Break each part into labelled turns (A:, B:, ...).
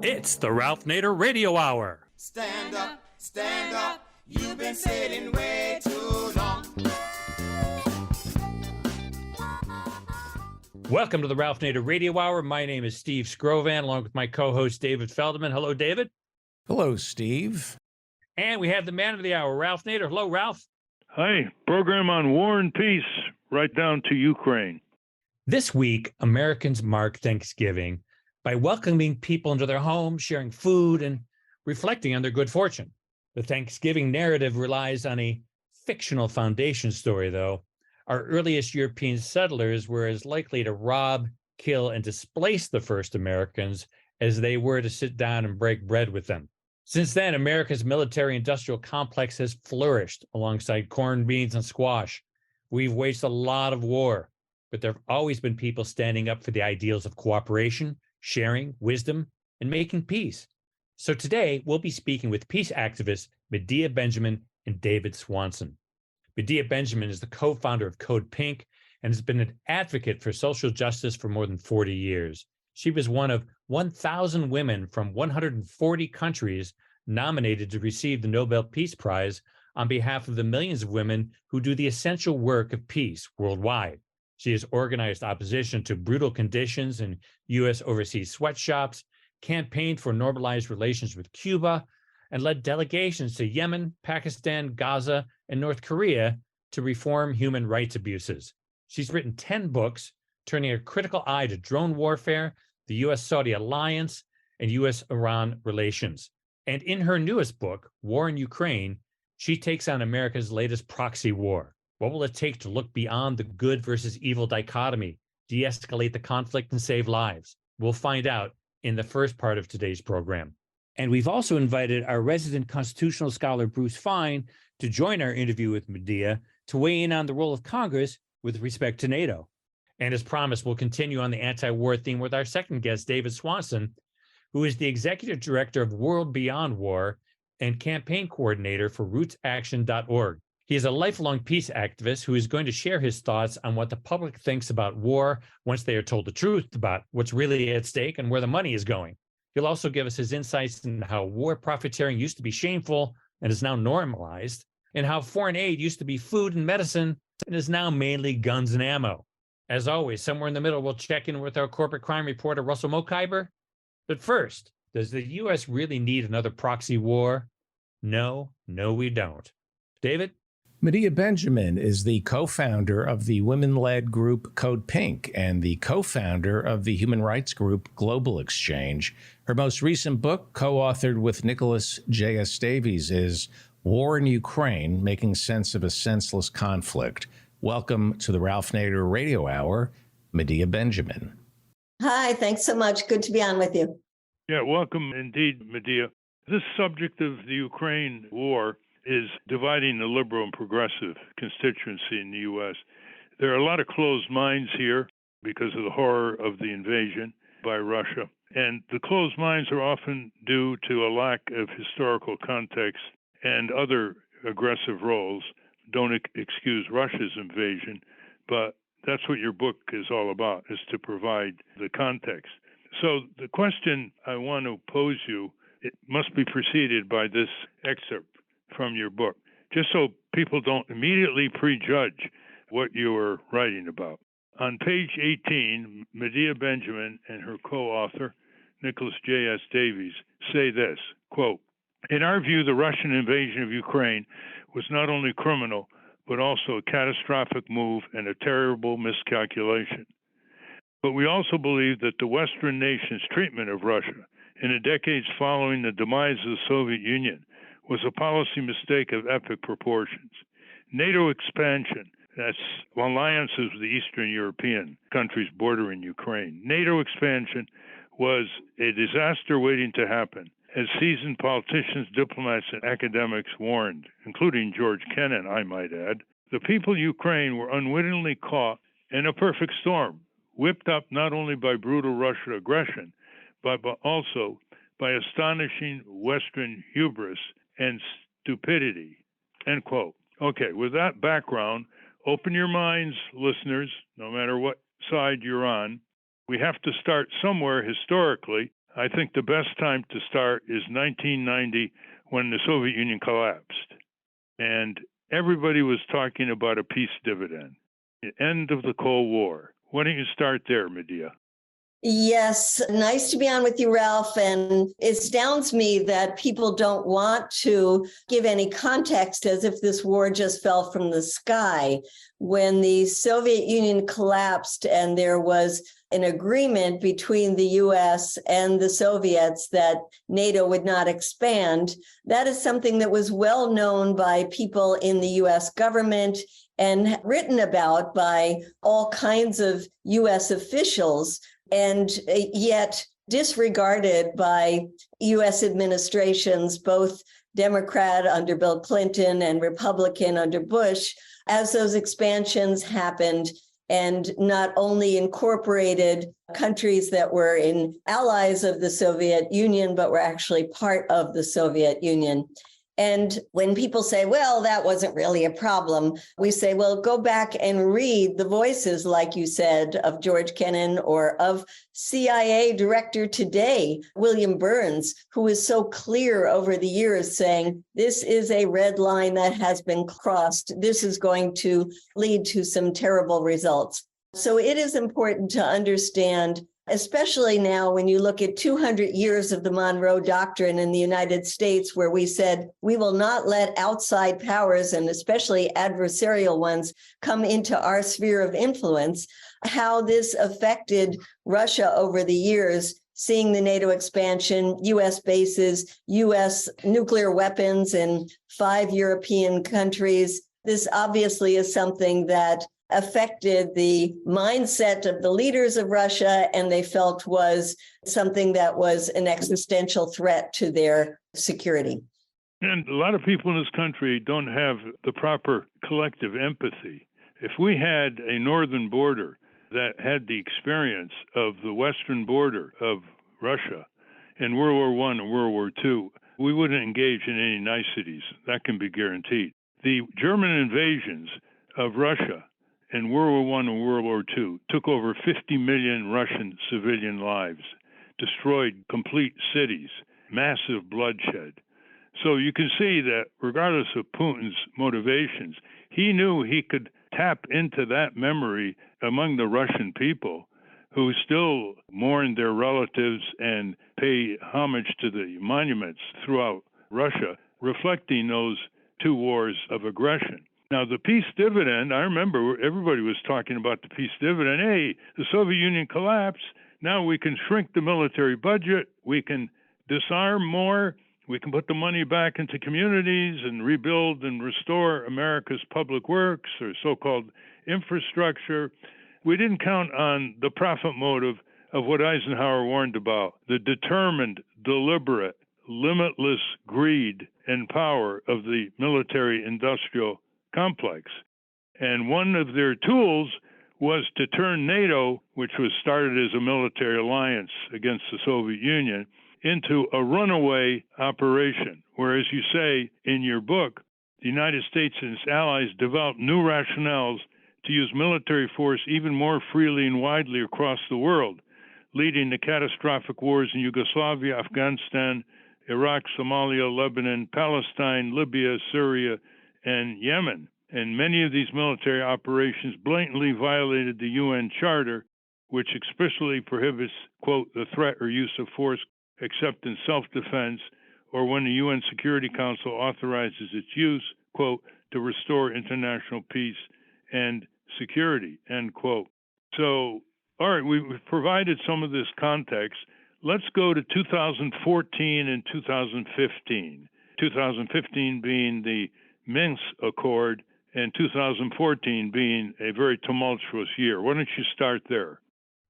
A: It's the Ralph Nader Radio Hour.
B: Stand up, you've been sitting way too long.
A: Welcome to the Ralph Nader Radio Hour. My name is Steve Scrovan, along with my co-host David Feldman. Hello, David.
C: Hello, Steve.
A: And we have the man of the hour, Ralph Nader. Hello, Ralph.
D: Hi. Program on war and peace, right down to Ukraine.
A: This week, Americans mark Thanksgiving by welcoming people into their homes, sharing food, and reflecting on their good fortune. The Thanksgiving narrative relies on a fictional foundation story, though. Our earliest European settlers were as likely to rob, kill, and displace the first Americans as they were to sit down and break bread with them. Since then, America's military-industrial complex has flourished alongside corn, beans, and squash. We've waged a lot of war, but there have always been people standing up for the ideals of cooperation, sharing, wisdom, and making peace. So today, we'll be speaking with peace activists Medea Benjamin and David Swanson. Medea Benjamin is the co-founder of Code Pink and has been an advocate for social justice for more than 40 years. She was one of 1,000 women from 140 countries nominated to receive the Nobel Peace Prize on behalf of the millions of women who do the essential work of peace worldwide. She has organized opposition to brutal conditions in U.S. overseas sweatshops, campaigned for normalized relations with Cuba, and led delegations to Yemen, Pakistan, Gaza, and North Korea to reform human rights abuses. She's written 10 books, turning a critical eye to drone warfare, the U.S.-Saudi alliance, and U.S.-Iran relations. And in her newest book, War in Ukraine, she takes on America's latest proxy war. What will it take to look beyond the good versus evil dichotomy, de-escalate the conflict, and save lives? We'll find out in the first part of today's program. And we've also invited our resident constitutional scholar, Bruce Fein, to join our interview with Medea to weigh in on the role of Congress with respect to NATO. And as promised, we'll continue on the anti-war theme with our second guest, David Swanson, who is the executive director of World Beyond War and campaign coordinator for rootsaction.org. He is a lifelong peace activist who is going to share his thoughts on what the public thinks about war once they are told the truth about what's really at stake and where the money is going. He'll also give us his insights into how war profiteering used to be shameful and is now normalized, and how foreign aid used to be food and medicine and is now mainly guns and ammo. As always, somewhere in the middle, we'll check in with our corporate crime reporter, Russell Mokhiber. But first, does the U.S. really need another proxy war? No, we don't. David?
C: Medea Benjamin is the co-founder of the women-led group Code Pink and the co-founder of the human rights group Global Exchange. Her most recent book, co-authored with Nicholas J.S. Davies, is War in Ukraine, Making Sense of a Senseless Conflict. Welcome to the Ralph Nader Radio Hour, Medea Benjamin.
E: Hi, thanks so much. Good to be on with you.
D: Yeah, welcome indeed, Medea. This subject of the Ukraine war is dividing the liberal and progressive constituency in the U.S. There are a lot of closed minds here because of the horror of the invasion by Russia. And the closed minds are often due to a lack of historical context and other aggressive roles. Don't excuse Russia's invasion, but that's what your book is all about, is to provide the context. So the question I want to pose you, it must be preceded by this excerpt from your book, just so people don't immediately prejudge what you are writing about. On page 18, Medea Benjamin and her co-author, Nicholas J.S. Davies, say this, quote, "In our view, the Russian invasion of Ukraine was not only criminal, but also a catastrophic move and a terrible miscalculation. But we also believe that the Western nations' treatment of Russia in the decades following the demise of the Soviet Union was a policy mistake of epic proportions. NATO expansion, that's alliances with the Eastern European countries bordering Ukraine. NATO expansion was a disaster waiting to happen, as seasoned politicians, diplomats, and academics warned, including George Kennan, I might add. The people of Ukraine were unwittingly caught in a perfect storm, whipped up not only by brutal Russian aggression, but also by astonishing Western hubris and stupidity," end quote. Okay, with that background, open your minds, listeners, no matter what side you're on. We have to start somewhere historically I think the best time to start is 1990 when the Soviet Union collapsed. And everybody was talking about a peace dividend, the end of the Cold War. Why don't you start there, Medea?
E: Yes, nice to be on with you, Ralph. And it astounds me that people don't want to give any context as if this war just fell from the sky. When the Soviet Union collapsed and there was an agreement between the US and the Soviets that NATO would not expand, that is something that was well known by people in the US government and written about by all kinds of US officials, and yet disregarded by US administrations, both Democrat under Bill Clinton and Republican under Bush, as those expansions happened and not only incorporated countries that were allies of the Soviet Union, but were actually part of the Soviet Union. And when people say, well, that wasn't really a problem, we say, well, go back and read the voices, like you said, of George Kennan or of CIA director today, William Burns, who is so clear over the years saying, this is a red line that has been crossed. This is going to lead to some terrible results. So it is important to understand, especially now when you look at 200 years of the Monroe Doctrine in the United States, where we said we will not let outside powers, and especially adversarial ones, come into our sphere of influence, how this affected Russia over the years, seeing the NATO expansion, US bases, US nuclear weapons in 5 European countries. This obviously is something that affected the mindset of the leaders of Russia, and they felt was something that was an existential threat to their security.
D: And a lot of people in this country don't have the proper collective empathy. If we had a northern border that had the experience of the western border of Russia in World War I and World War II, we wouldn't engage in any niceties. That can be guaranteed. The German invasions of Russia in World War I and World War II took over 50 million Russian civilian lives, destroyed complete cities, massive bloodshed. So you can see that regardless of Putin's motivations, he knew he could tap into that memory among the Russian people who still mourn their relatives and pay homage to the monuments throughout Russia, reflecting those two wars of aggression. Now, the peace dividend, I remember everybody was talking about the peace dividend. Hey, the Soviet Union collapsed. Now we can shrink the military budget. We can disarm more. We can put the money back into communities and rebuild and restore America's public works or so-called infrastructure. We didn't count on the profit motive of what Eisenhower warned about, the determined, deliberate, limitless greed and power of the military-industrial complex. And one of their tools was to turn NATO, which was started as a military alliance against the Soviet Union, into a runaway operation, where, as you say in your book, the United States and its allies developed new rationales to use military force even more freely and widely across the world, leading to catastrophic wars in Yugoslavia, Afghanistan, Iraq, Somalia, Lebanon, Palestine, Libya, Syria, and Yemen. And many of these military operations blatantly violated the UN Charter, which explicitly prohibits, quote, the threat or use of force except in self-defense, or when the UN Security Council authorizes its use, quote, to restore international peace and security, end quote. So, all right, we've provided some of this context. Let's go to 2014 and 2015. 2015 being the Minsk Accord, and 2014 being a very tumultuous year. Why don't you start there?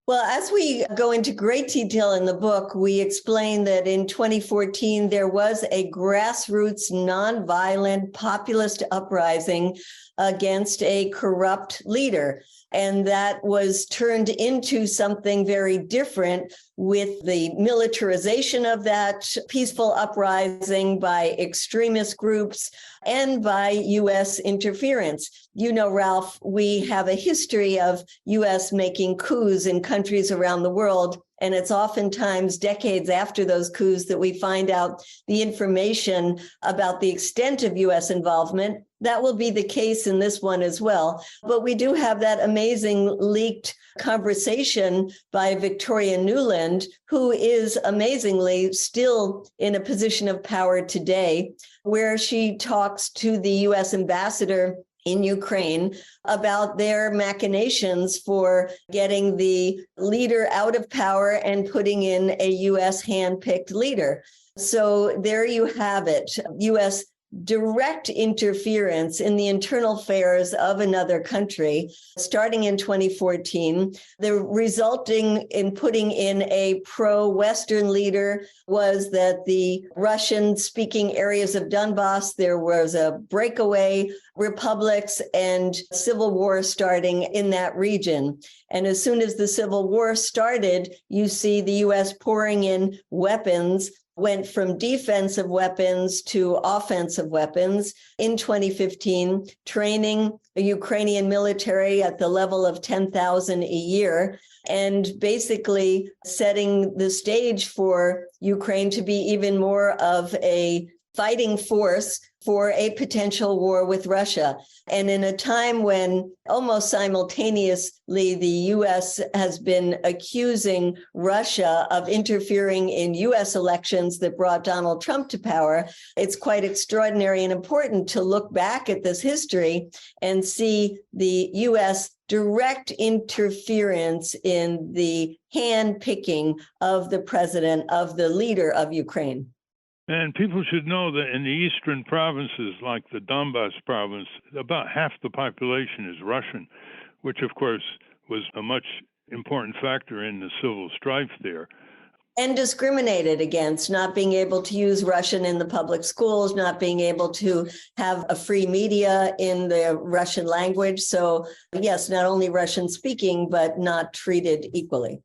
E: Well, as we go into great detail in the book, we explain that in 2014, there was a grassroots, nonviolent, populist uprising against a corrupt leader. And that was turned into something very different with the militarization of that peaceful uprising by extremist groups and by U.S. interference. You know, Ralph, we have a history of U.S. making coups in countries around the world. And it's oftentimes decades after those coups that we find out the information about the extent of U.S. involvement. That will be the case in this one as well. But we do have that amazing leaked conversation by Victoria Nuland, who is amazingly still in a position of power today, where she talks to the U.S. ambassador in Ukraine about their machinations for getting the leader out of power and putting in a U.S. handpicked leader. So there you have it, U.S. direct interference in the internal affairs of another country, starting in 2014. The resulting in putting in a pro-Western leader was that the Russian-speaking areas of Donbass, there was a breakaway republics and civil war starting in that region. And as soon as the civil war started, you see the U.S. pouring in weapons, went from defensive weapons to offensive weapons in 2015, training the Ukrainian military at the level of 10,000 a year, and basically setting the stage for Ukraine to be even more of a fighting force for a potential war with Russia. And in a time when almost simultaneously the U.S. has been accusing Russia of interfering in U.S. elections that brought Donald Trump to power, it's quite extraordinary and important to look back at this history and see the U.S. direct interference in the handpicking of the president, of the leader of Ukraine.
D: And people should know that in the eastern provinces, like the Donbass province, about half the population is Russian, which, of course, was a much important factor in the civil strife there.
E: And discriminated against, not being able to use Russian in the public schools, not being able to have a free media in the Russian language. So, yes, not only Russian speaking, but not treated equally.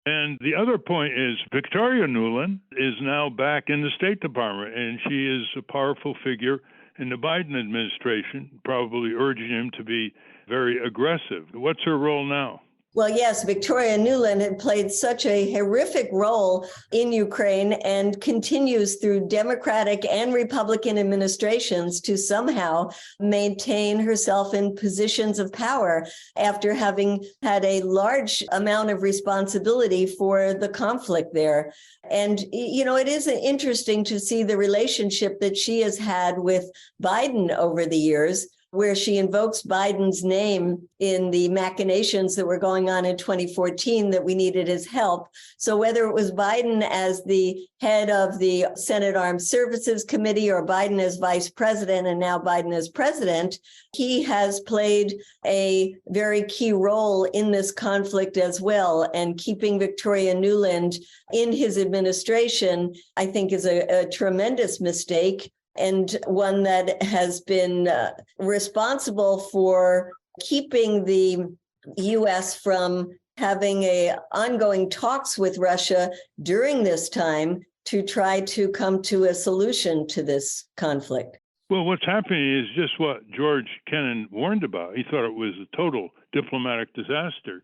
D: And the other point is Victoria Nuland is now back in the State Department, and she is a powerful figure in the Biden administration, probably urging him to be very aggressive. What's her role now?
E: Well, yes, Victoria Nuland had played such a horrific role in Ukraine and continues through Democratic and Republican administrations to somehow maintain herself in positions of power after having had a large amount of responsibility for the conflict there. And, you know, it is interesting to see the relationship that she has had with Biden over the years, where she invokes Biden's name in the machinations that were going on in 2014 that we needed his help. So whether it was Biden as the head of the Senate Armed Services Committee or Biden as vice president and now Biden as president, he has played a very key role in this conflict as well. And keeping Victoria Nuland in his administration, I think, is a tremendous mistake, and one that has been responsible for keeping the U.S. from having ongoing talks with Russia during this time to try to come to a solution to this conflict.
D: Well, what's happening is just what George Kennan warned about. He thought it was a total diplomatic disaster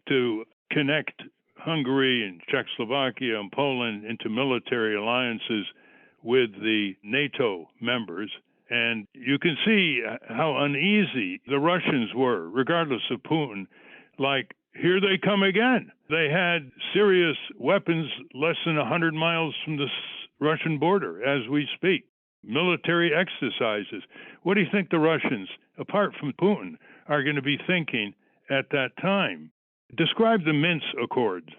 D: to connect Hungary and Czechoslovakia and Poland into military alliances with the NATO members. And you can see how uneasy the Russians were, regardless of Putin. Like, here they come again. They had serious weapons less than 100 miles from the Russian border as we speak. Military exercises. What do you think the Russians, apart from Putin, are going to be thinking at that time? Describe the Minsk Accords.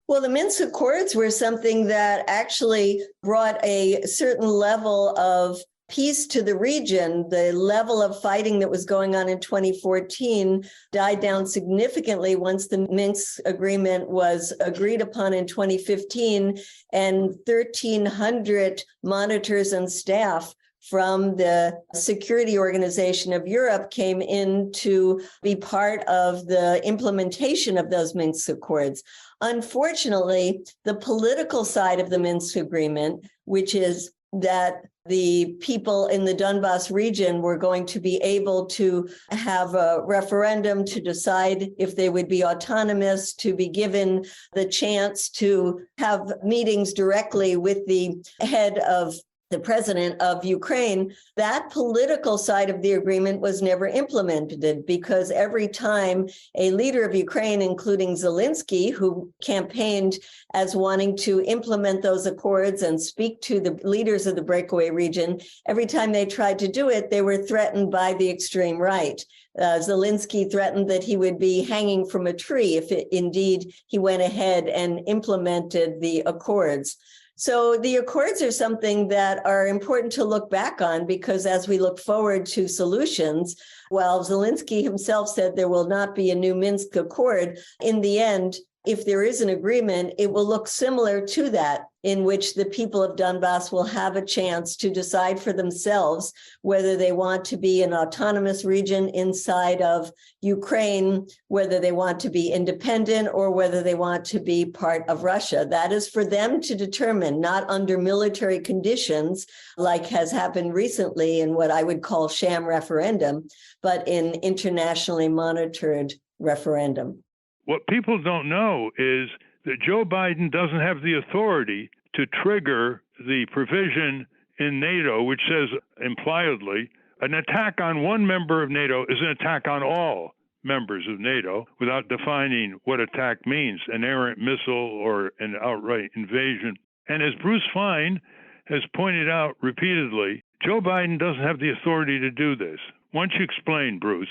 E: Well, the Minsk Accords were something that actually brought a certain level of peace to the region. The level of fighting that was going on in 2014 died down significantly once the Minsk agreement was agreed upon in 2015, and 1,300 monitors and staff from the Security Organization of Europe came in to be part of the implementation of those Minsk Accords. Unfortunately, the political side of the Minsk Agreement, which is that the people in the Donbas region were going to be able to have a referendum to decide if they would be autonomous, to be given the chance to have meetings directly with the head of the president of Ukraine. That political side of the agreement was never implemented because every time a leader of Ukraine, including Zelensky, who campaigned as wanting to implement those accords and speak to the leaders of the breakaway region, every time they tried to do it, they were threatened by the extreme right. Zelensky threatened that he would be hanging from a tree if indeed he went ahead and implemented the accords. So the accords are something that are important to look back on because as we look forward to solutions, while Zelensky himself said there will not be a new Minsk Accord, in the end, if there is an agreement, it will look similar to that, in which the people of Donbass will have a chance to decide for themselves whether they want to be an autonomous region inside of Ukraine, whether they want to be independent, or whether they want to be part of Russia. That is for them to determine, not under military conditions, like has happened recently in what I would call sham referendum, but in internationally monitored referendum.
D: What people don't know is that Joe Biden doesn't have the authority to trigger the provision in NATO, which says impliedly, an attack on one member of NATO is an attack on all members of NATO, without defining what attack means, an errant missile or an outright invasion. And as Bruce Fein has pointed out repeatedly, Joe Biden doesn't have the authority to do this. Why don't you explain, Bruce?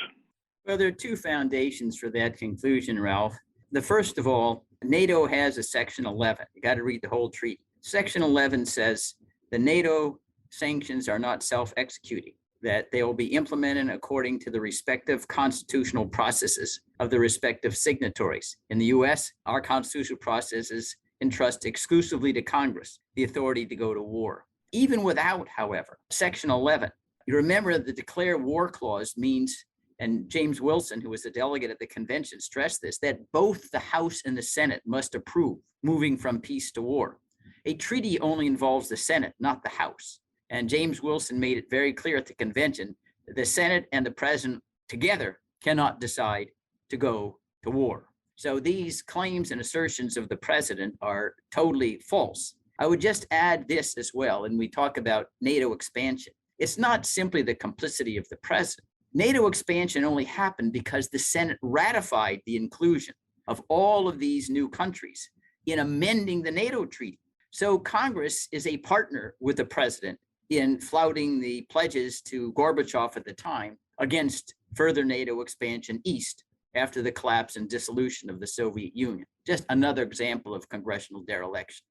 F: Well, there are two foundations for that conclusion, Ralph. The first of all, NATO has a Section 11. You got to read the whole treaty. Section 11 says the NATO sanctions are not self-executing, that they will be implemented according to the respective constitutional processes of the respective signatories. In the U.S., our constitutional processes entrust exclusively to Congress the authority to go to war. Even without, however, Section 11, you remember that the declare war clause means, and James Wilson, who was the delegate at the convention, stressed this, that both the House and the Senate must approve moving from peace to war. A treaty only involves the Senate, not the House. And James Wilson made it very clear at the convention that the Senate and the president together cannot decide to go to war. So these claims and assertions of the president are totally false. I would just add this as well, and we talk about NATO expansion. It's not simply the complicity of the president. NATO expansion only happened because the Senate ratified the inclusion of all of these new countries in amending the NATO treaty. So Congress is a partner with the president in flouting the pledges to Gorbachev at the time against further NATO expansion east after the collapse and dissolution of the Soviet Union. Just another example of congressional dereliction.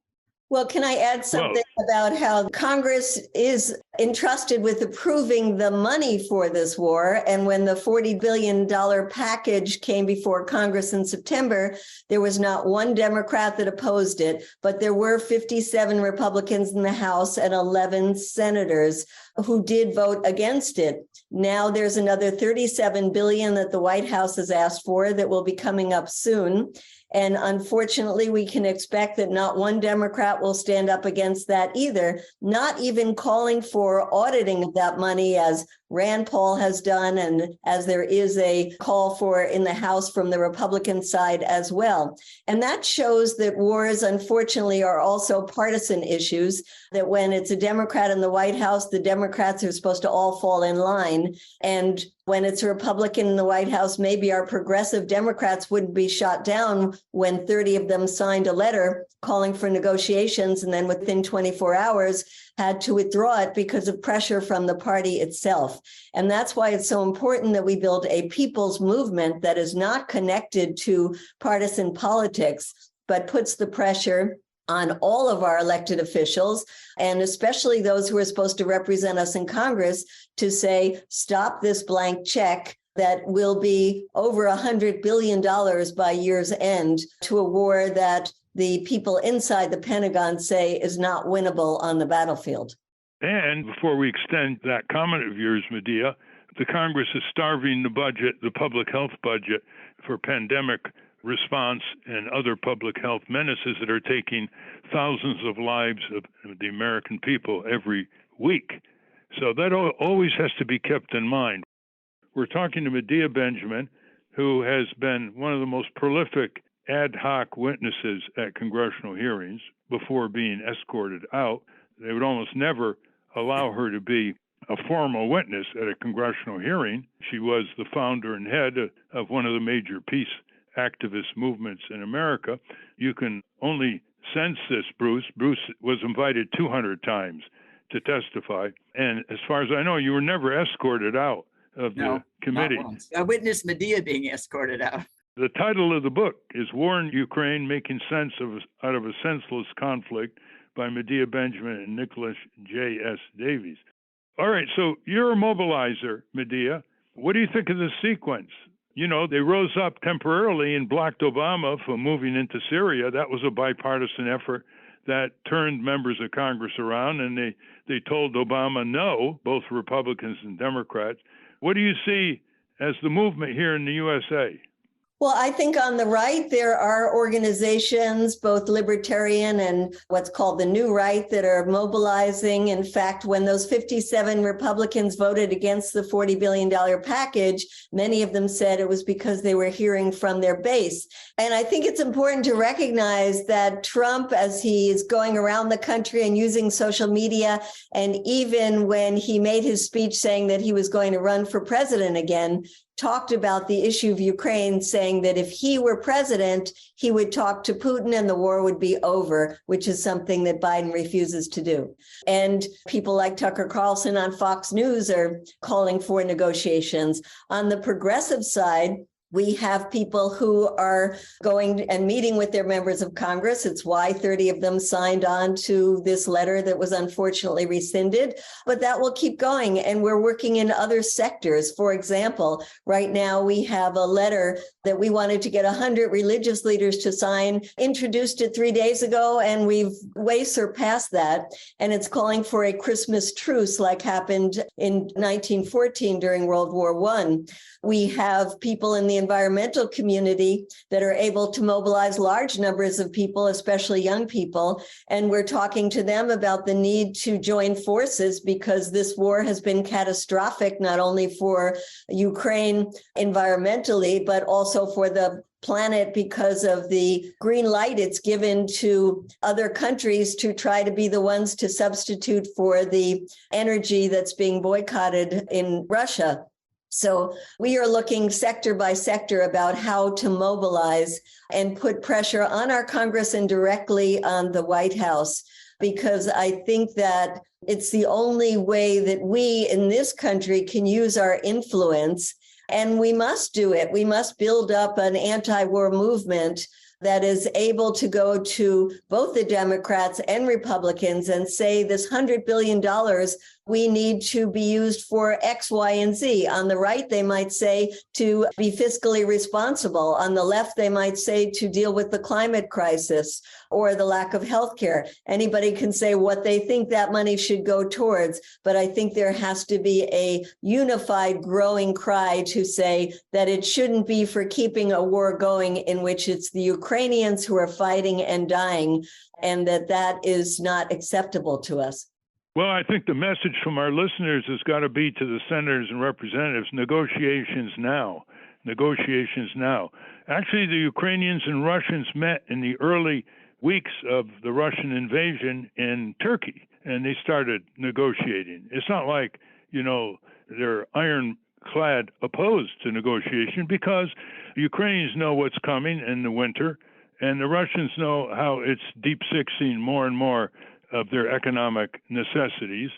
E: Well, can I add something about how Congress is entrusted with approving the money for this war? And when the $40 billion package came before Congress in September, there was not one Democrat that opposed it, but there were 57 Republicans in the House and 11 senators who did vote against it. Now there's another $37 billion that the White House has asked for that will be coming up soon. And unfortunately, we can expect that not one Democrat will stand up against that either, not even calling for auditing of that money as Rand Paul has done, and as there is a call for in the House from the Republican side as well. And that shows that wars, unfortunately, are also partisan issues, that when it's a Democrat in the White House, the Democrats are supposed to all fall in line. And when it's a Republican in the White House, maybe our progressive Democrats wouldn't be shot down when 30 of them signed a letter calling for negotiations and then within 24 hours had to withdraw it because of pressure from the party itself. And that's why it's so important that we build a people's movement that is not connected to partisan politics, but puts the pressure on all of our elected officials, and especially those who are supposed to represent us in Congress, to say, stop this blank check that will be over $100 billion by year's end to a war that the people inside the Pentagon say is not winnable on the battlefield.
D: And before we extend that comment of yours, Medea, the Congress is starving the budget, the public health budget, for pandemic response and other public health menaces that are taking thousands of lives of the American people every week. So that always has to be kept in mind. We're talking to Medea Benjamin, who has been one of the most prolific ad hoc witnesses at congressional hearings before being escorted out. They would almost never allow her to be a formal witness at a congressional hearing. She was the founder and head of one of the major peace activist movements in America. You can only sense this, Bruce. Bruce was invited 200 times to testify. And as far as I know, you were never escorted out of the committee.
F: I witnessed Medea being escorted out.
D: The title of the book is War in Ukraine, Making Sense Out of a Senseless Conflict by Medea Benjamin and Nicholas J.S. Davies. All right, so you're a mobilizer, Medea. What do you think of the sequence? You know, they rose up temporarily and blocked Obama from moving into Syria. That was a bipartisan effort that turned members of Congress around, and they told Obama no, both Republicans and Democrats. What do you see as the movement here in the USA?
E: Well, I think on the right, there are organizations, both libertarian and what's called the New Right, that are mobilizing. In fact, when those 57 Republicans voted against the $40 billion package, many of them said it was because they were hearing from their base. And I think it's important to recognize that Trump, as he is going around the country and using social media, and even when he made his speech saying that he was going to run for president again, talked about the issue of Ukraine, saying that if he were president, he would talk to Putin and the war would be over, which is something that Biden refuses to do. And people like Tucker Carlson on Fox News are calling for negotiations. On the progressive side, we have people who are going and meeting with their members of Congress. It's why 30 of them signed on to this letter that was unfortunately rescinded, but that will keep going. And we're working in other sectors. For example, right now we have a letter that we wanted to get 100 religious leaders to sign, introduced it 3 days ago, and we've way surpassed that. And it's calling for a Christmas truce like happened in 1914 during World War I. We have people in the environmental community that are able to mobilize large numbers of people, especially young people. And we're talking to them about the need to join forces because this war has been catastrophic, not only for Ukraine environmentally, but also for the planet because of the green light it's given to other countries to try to be the ones to substitute for the energy that's being boycotted in Russia. So we are looking sector by sector about how to mobilize and put pressure on our Congress and directly on the White House, because I think that it's the only way that we in this country can use our influence. And we must do it. We must build up an anti-war movement that is able to go to both the Democrats and Republicans and say this $100 billion we need to be used for X, Y, and Z. On the right, they might say to be fiscally responsible. On the left, they might say to deal with the climate crisis or the lack of health care. Anybody can say what they think that money should go towards, but I think there has to be a unified growing cry to say that it shouldn't be for keeping a war going in which it's the Ukrainians who are fighting and dying, and that is not acceptable to us.
D: Well, I think the message from our listeners has got to be to the senators and representatives, negotiations now, negotiations now. Actually, the Ukrainians and Russians met in the early weeks of the Russian invasion in Turkey, and they started negotiating. It's not like, they're ironclad opposed to negotiation, because the Ukrainians know what's coming in the winter, and the Russians know how it's deep sixing more and more of their economic necessities.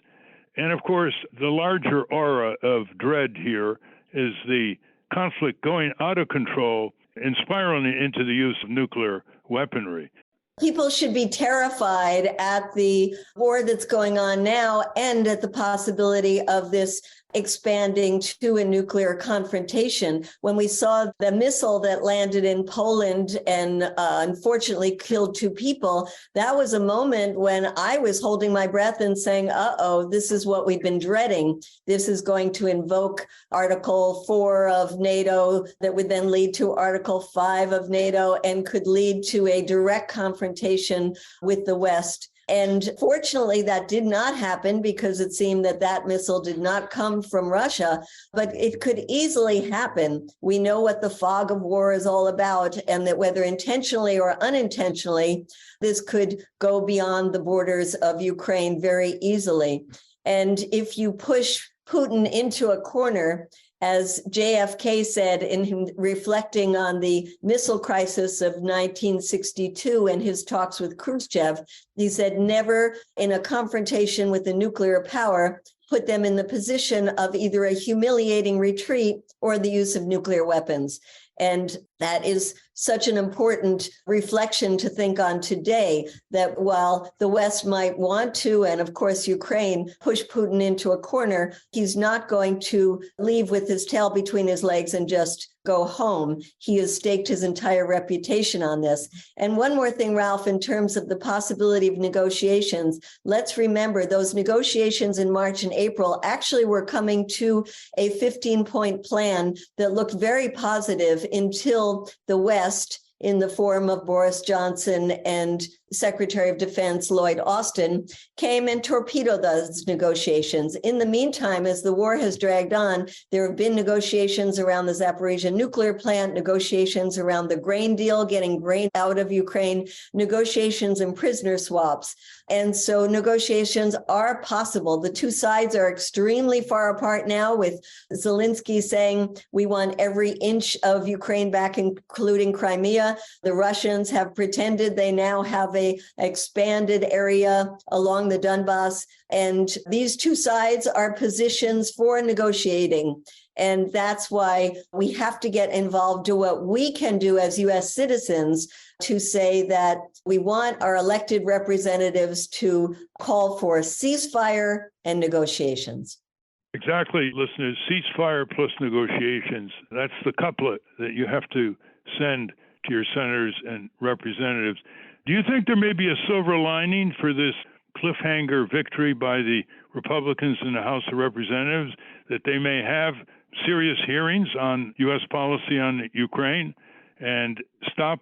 D: And of course, the larger aura of dread here is the conflict going out of control and spiraling into the use of nuclear weaponry.
E: People should be terrified at the war that's going on now and at the possibility of this expanding to a nuclear confrontation. When we saw the missile that landed in Poland and unfortunately killed 2 people, that was a moment when I was holding my breath and saying, this is what we've been dreading. This is going to invoke Article 4 of NATO that would then lead to Article 5 of NATO and could lead to a direct confrontation with the West. And fortunately, that did not happen because it seemed that that missile did not come from Russia, but it could easily happen. We know what the fog of war is all about, and that whether intentionally or unintentionally, this could go beyond the borders of Ukraine very easily. And if you push Putin into a corner, as JFK said in him reflecting on the missile crisis of 1962 and his talks with Khrushchev, he said, never in a confrontation with a nuclear power put them in the position of either a humiliating retreat or the use of nuclear weapons. And that is such an important reflection to think on today, that while the West might want to, and of course Ukraine, push Putin into a corner, he's not going to leave with his tail between his legs and just go home. He has staked his entire reputation on this. And one more thing, Ralph, in terms of the possibility of negotiations, let's remember those negotiations in March and April actually were coming to a 15-point plan that looked very positive until the West, in the form of Boris Johnson and Secretary of Defense Lloyd Austin, came and torpedoed those negotiations. In the meantime, as the war has dragged on, there have been negotiations around the Zaporizhia nuclear plant, negotiations around the grain deal, getting grain out of Ukraine, negotiations and prisoner swaps. And so negotiations are possible. The 2 sides are extremely far apart now, with Zelensky saying we want every inch of Ukraine back, including Crimea. The Russians have pretended they now have a expanded area along the Donbass. And these 2 sides are positions for negotiating. And that's why we have to get involved, do what we can do as U.S. citizens to say that we want our elected representatives to call for ceasefire and negotiations.
D: Exactly, listeners. Ceasefire plus negotiations. That's the couplet that you have to send to your senators and representatives. Do you think there may be a silver lining for this cliffhanger victory by the Republicans in the House of Representatives, that they may have serious hearings on U.S. policy on Ukraine and stop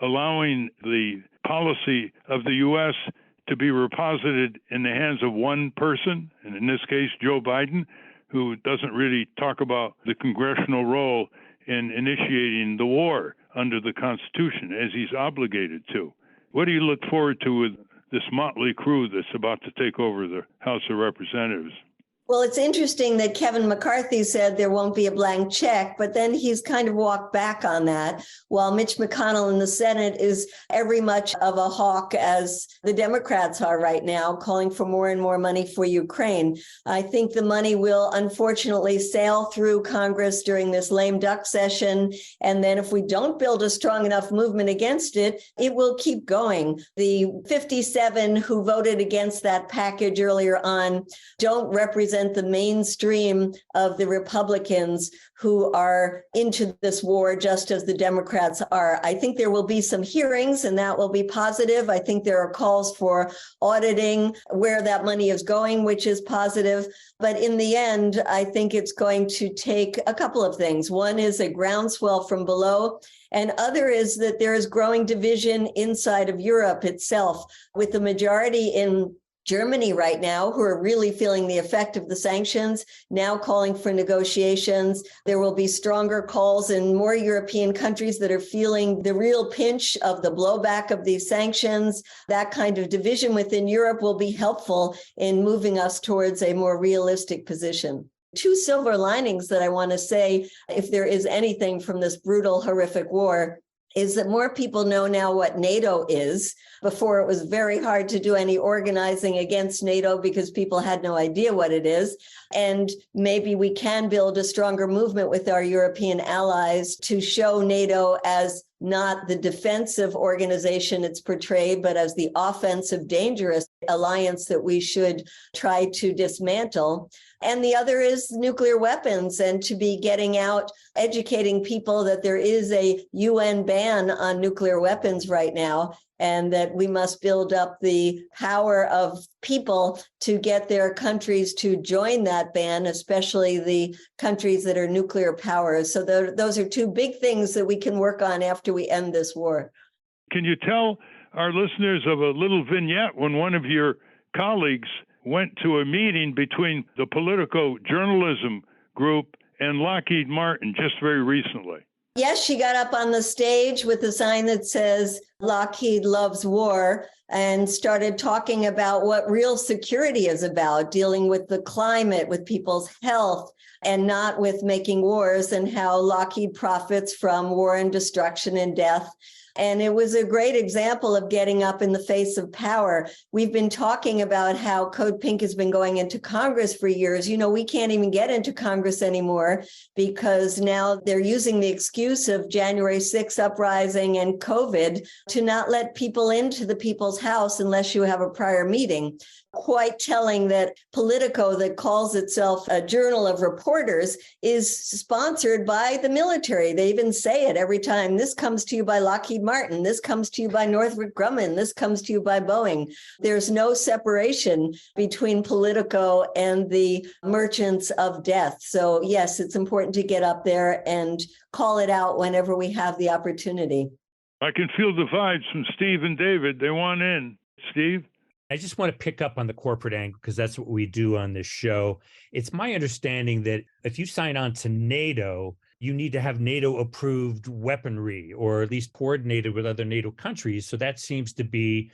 D: allowing the policy of the U.S. to be reposited in the hands of one person, and in this case, Joe Biden, who doesn't really talk about the congressional role in initiating the war under the Constitution, as he's obligated to? What do you look forward to with this motley crew that's about to take over the House of Representatives?
E: Well, it's interesting that Kevin McCarthy said there won't be a blank check, but then he's kind of walked back on that, while Mitch McConnell in the Senate is every much of a hawk as the Democrats are right now, calling for more and more money for Ukraine. I think the money will unfortunately sail through Congress during this lame duck session. And then if we don't build a strong enough movement against it, it will keep going. The 57 who voted against that package earlier on don't represent the mainstream of the Republicans who are into this war, just as the Democrats are. I think there will be some hearings, and that will be positive. I think there are calls for auditing where that money is going, which is positive. But in the end, I think it's going to take a couple of things. One is a groundswell from below, and other is that there is growing division inside of Europe itself, with the majority in Germany right now, who are really feeling the effect of the sanctions, now calling for negotiations. There will be stronger calls in more European countries that are feeling the real pinch of the blowback of these sanctions. That kind of division within Europe will be helpful in moving us towards a more realistic position. 2 silver linings that I want to say, if there is anything from this brutal, horrific war, is that more people know now what NATO is. Before, it was very hard to do any organizing against NATO because people had no idea what it is. And maybe we can build a stronger movement with our European allies to show NATO as not the defensive organization it's portrayed, but as the offensive, dangerous alliance that we should try to dismantle. And the other is nuclear weapons, and to be getting out, educating people that there is a UN ban on nuclear weapons right now, and that we must build up the power of people to get their countries to join that ban, especially the countries that are nuclear powers. So those are two big things that we can work on after we end this war.
D: Can you tell our listeners of a little vignette when one of your colleagues went to a meeting between the Politico journalism group and Lockheed Martin just very recently?
E: Yes, she got up on the stage with a sign that says Lockheed loves war and started talking about what real security is about, dealing with the climate, with people's health, and not with making wars, and how Lockheed profits from war and destruction and death. And it was a great example of getting up in the face of power. We've been talking about how Code Pink has been going into Congress for years. We can't even get into Congress anymore because now they're using the excuse of January 6th uprising and COVID to not let people into the people's house unless you have a prior meeting. Quite telling that Politico, that calls itself a journal of reporters, is sponsored by the military. They even say it every time. This comes to you by Lockheed Martin. This comes to you by Northrop Grumman. This comes to you by Boeing. There's no separation between Politico and the merchants of death. So yes, it's important to get up there and call it out whenever we have the opportunity.
D: I can feel the vibes from Steve and David. They want in. Steve?
A: I just want to pick up on the corporate angle because that's what we do on this show. It's my understanding that if you sign on to NATO, you need to have NATO approved weaponry, or at least coordinated with other NATO countries. So that seems to be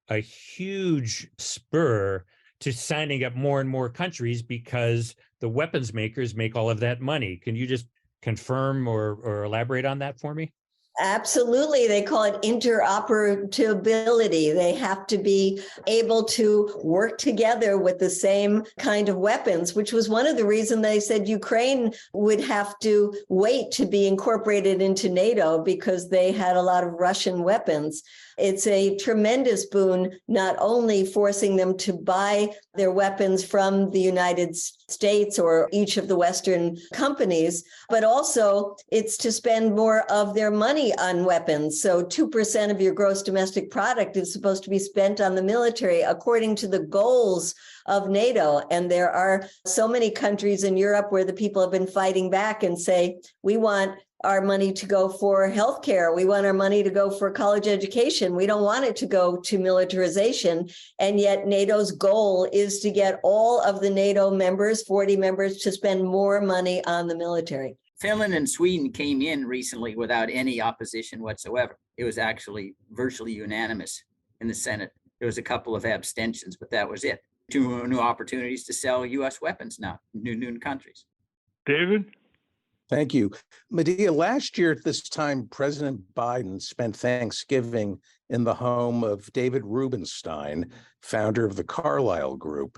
A: a huge spur to signing up more and more countries because the weapons makers make all of that money. Can you just confirm or elaborate on that for me?
E: Absolutely. They call it interoperability. They have to be able to work together with the same kind of weapons, which was one of the reasons they said Ukraine would have to wait to be incorporated into NATO because they had a lot of Russian weapons. It's a tremendous boon, not only forcing them to buy their weapons from the United States or each of the Western companies, but also it's to spend more of their money on weapons. So 2% of your gross domestic product is supposed to be spent on the military according to the goals of NATO. And there are so many countries in Europe where the people have been fighting back and say, we want our money to go for healthcare. We want our money to go for college education. We don't want it to go to militarization. And yet NATO's goal is to get all of the NATO members, 40 members, to spend more money on the military.
F: Finland and Sweden came in recently without any opposition whatsoever. It was actually virtually unanimous in the Senate. There was a couple of abstentions, but that was it. 2 new opportunities to sell U.S. weapons now, new countries.
D: David?
C: Thank you. Medea, last year at this time, President Biden spent Thanksgiving in the home of David Rubenstein, founder of the Carlyle Group.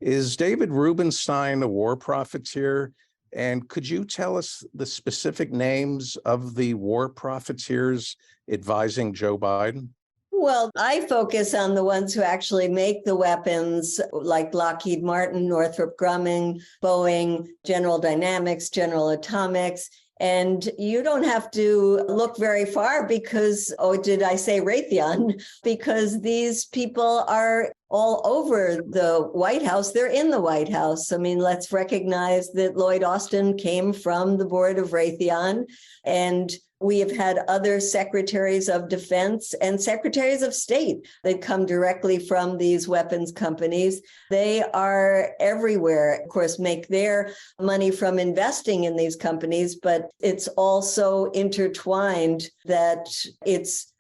C: Is David Rubenstein a war profiteer? And could you tell us the specific names of the war profiteers advising Joe Biden?
E: Well, I focus on the ones who actually make the weapons, like Lockheed Martin, Northrop Grumman, Boeing, General Dynamics, General Atomics. And you don't have to look very far because, did I say Raytheon? Because these people are all over the White House. They're in the White House. I mean, let's recognize that Lloyd Austin came from the board of Raytheon, and we have had other secretaries of defense and secretaries of state that come directly from these weapons companies. They are everywhere, of course, make their money from investing in these companies, but it's also intertwined that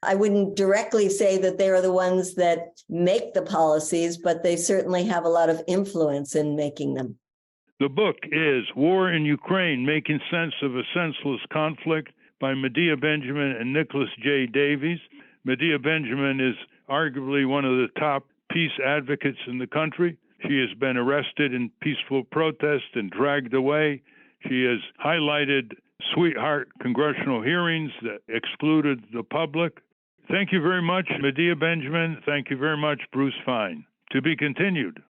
E: I wouldn't directly say that they are the ones that make the policies, but they certainly have a lot of influence in making them.
D: The book is War in Ukraine, Making Sense of a Senseless Conflict by Medea Benjamin and Nicholas J. Davies. Medea Benjamin is arguably one of the top peace advocates in the country. She has been arrested in peaceful protest and dragged away. She has highlighted sweetheart congressional hearings that excluded the public. Thank you very much, Medea Benjamin. Thank you very much, Bruce Fine. To be continued.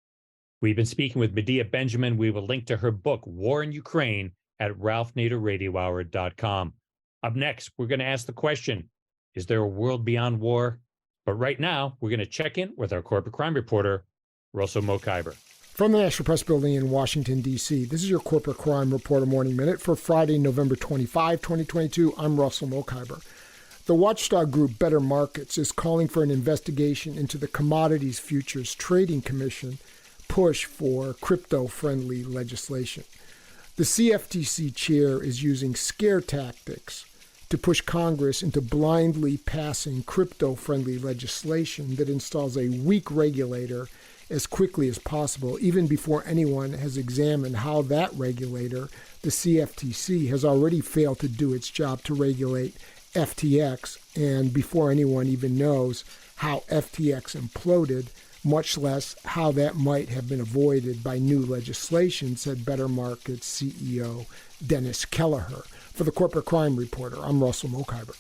A: We've been speaking with Medea Benjamin. We will link to her book, War in Ukraine, at ralphnaderradiohour.com. Up next, we're going to ask the question, is there a world beyond war? But right now, we're going to check in with our corporate crime reporter, Russell Mokhiber.
G: From the National Press Building in Washington, D.C., this is your Corporate Crime Reporter Morning Minute for Friday, November 25, 2022. I'm Russell Mokhiber. The watchdog group Better Markets is calling for an investigation into the Commodities Futures Trading Commission push for crypto-friendly legislation. The CFTC chair is using scare tactics to push Congress into blindly passing crypto-friendly legislation that installs a weak regulator as quickly as possible, even before anyone has examined how that regulator, the CFTC, has already failed to do its job to regulate FTX, and before anyone even knows how FTX imploded, much less how that might have been avoided by new legislation, said Better Markets CEO Dennis Kelleher. For the Corporate Crime Reporter, I'm Russell Mokhiber.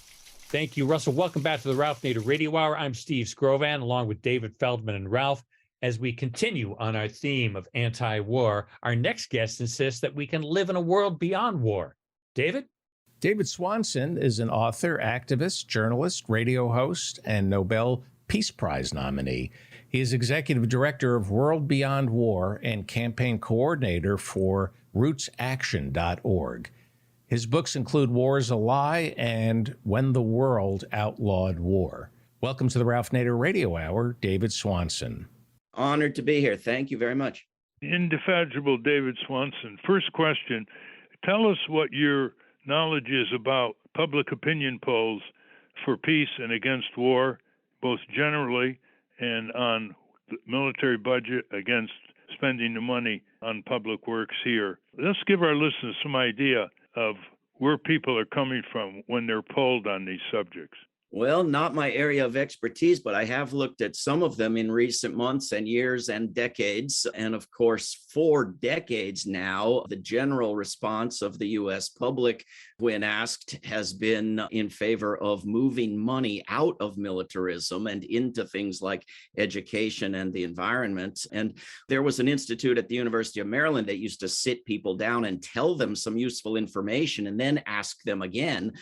A: Thank you, Russell. Welcome back to the Ralph Nader Radio Hour. I'm Steve Scrovan, along with David Feldman and Ralph. As we continue on our theme of anti-war, our next guest insists that we can live in a world beyond war. David?
C: David Swanson is an author, activist, journalist, radio host, and Nobel Peace Prize nominee. He is executive director of World Beyond War and campaign coordinator for rootsaction.org. His books include War is a Lie and When the World Outlawed War. Welcome to the Ralph Nader Radio Hour, David Swanson.
H: Honored to be here. Thank you very much.
D: Indefatigable David Swanson. First question, tell us what your knowledge is about public opinion polls for peace and against war, both generally and on the military budget against spending the money on public works here. Let's give our listeners some idea of where people are coming from when they're polled on these subjects.
H: Well, not my area of expertise, but I have looked at some of them in recent months and years and decades. And of course, for decades now, the general response of the U.S. public, when asked, has been in favor of moving money out of militarism and into things like education and the environment. And there was an institute at the University of Maryland that used to sit people down and tell them some useful information and then ask them again.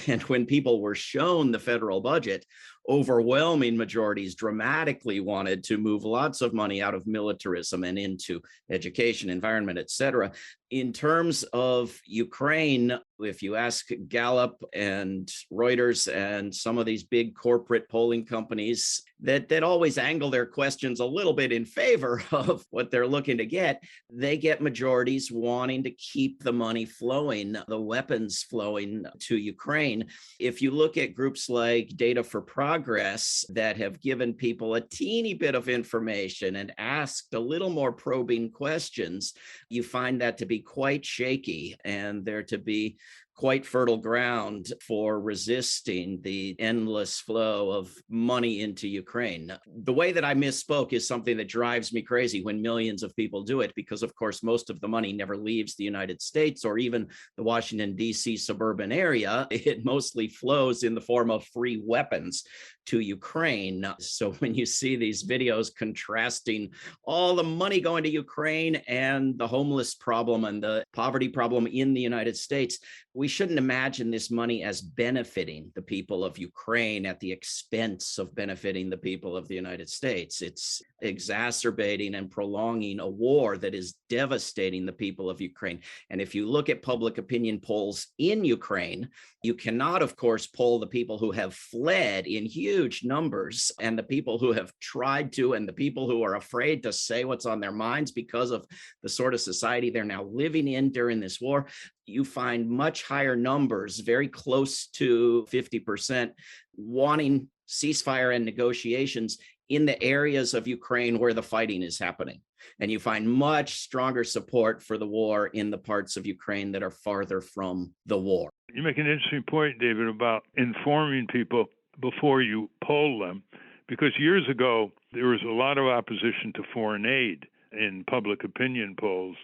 H: And when people were shown the federal budget, overwhelming majorities dramatically wanted to move lots of money out of militarism and into education, environment, et cetera. In terms of Ukraine, if you ask Gallup and Reuters and some of these big corporate polling companies that always angle their questions a little bit in favor of what they're looking to get, they get majorities wanting to keep the money flowing, the weapons flowing to Ukraine. If you look at groups like Data for Progress that have given people a teeny bit of information and asked a little more probing questions, you find that to be quite shaky, and there to be quite fertile ground for resisting the endless flow of money into Ukraine. The way that I misspoke is something that drives me crazy when millions of people do it, because of course, most of the money never leaves the United States or even the Washington, D.C. suburban area. It mostly flows in the form of free weapons to Ukraine. So when you see these videos contrasting all the money going to Ukraine and the homeless problem and the poverty problem in the United States, we shouldn't imagine this money as benefiting the people of Ukraine at the expense of benefiting the people of the United States. It's exacerbating and prolonging a war that is devastating the people of Ukraine. And if you look at public opinion polls in Ukraine, you cannot, of course, poll the people who have fled in huge numbers and the people who have tried to and the people who are afraid to say what's on their minds because of the sort of society they're now living in during this war. You find much higher numbers, very close to 50%, wanting ceasefire and negotiations in the areas of Ukraine where the fighting is happening. And you find much stronger support for the war in the parts of Ukraine that are farther from the war.
D: You make an interesting point, David, about informing people before you poll them, because years ago, there was a lot of opposition to foreign aid in public opinion polls.